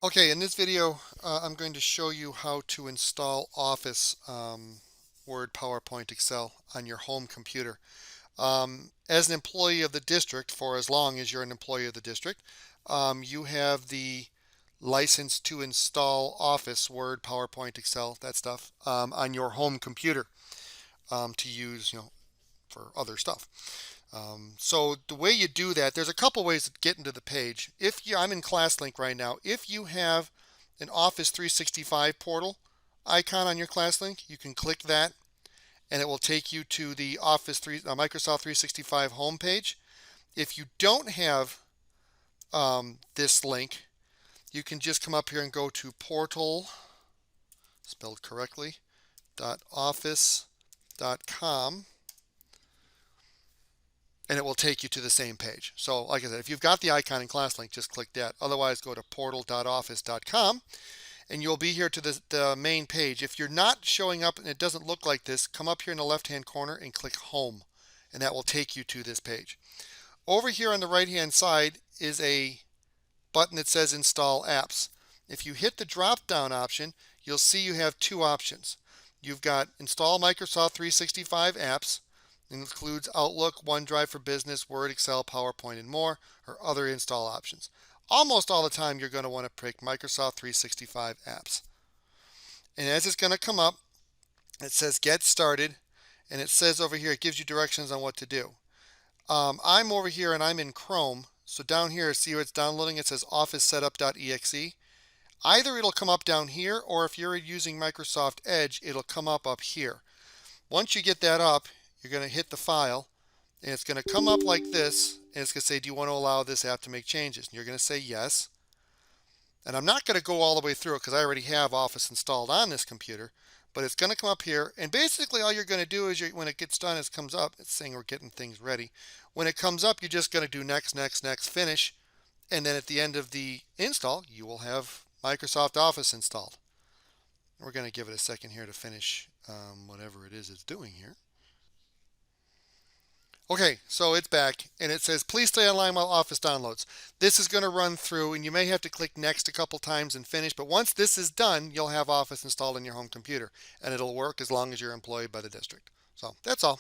Okay, in this video, I'm going to show you how to install Office, Word, PowerPoint, Excel on your home computer. As an employee of the district, for as long as you're an employee of the district, you have the license to install Office, Word, PowerPoint, Excel, that stuff, on your home computer to use, for other stuff. So the way you do that, there's a couple ways to get into the page. I'm in ClassLink right now. If you have an Office 365 portal icon on your ClassLink, you can click that, and it will take you to the Microsoft 365 homepage. If you don't have this link, you can just come up here and go to portal, spelled correctly, .office.com, and it will take you to the same page. So like I said, if you've got the icon in ClassLink, just click that. Otherwise, go to portal.office.com and you'll be here to the main page. If you're not showing up and it doesn't look like this, come up here in the left-hand corner and click Home, and that will take you to this page. Over here on the right-hand side is a button that says Install Apps. If you hit the drop-down option, you'll see you have two options. You've got Install Microsoft 365 Apps. It includes Outlook, OneDrive for Business, Word, Excel, PowerPoint, and more, or other install options. Almost all the time, you're going to want to pick Microsoft 365 Apps. And as it's going to come up, it says Get Started, and it says over here, it gives you directions on what to do. I'm over here and I'm in Chrome, so down here, see where it's downloading? It says officesetup.exe. Either it'll come up down here, or if you're using Microsoft Edge, it'll come up here. Once you get that up, you're going to hit the file, and it's going to come up like this, and it's going to say, do you want to allow this app to make changes? And you're going to say yes. And I'm not going to go all the way through it because I already have Office installed on this computer, but it's going to come up here, and basically all you're going to do is when it gets done, it comes up, it's saying we're getting things ready. When it comes up, you're just going to do next, next, next, finish, and then at the end of the install, you will have Microsoft Office installed. We're going to give it a second here to finish whatever it is it's doing here. Okay, so it's back and it says, please stay online while Office downloads. This is going to run through and you may have to click next a couple times and finish, but once this is done, you'll have Office installed on your home computer and it'll work as long as you're employed by the district. So that's all.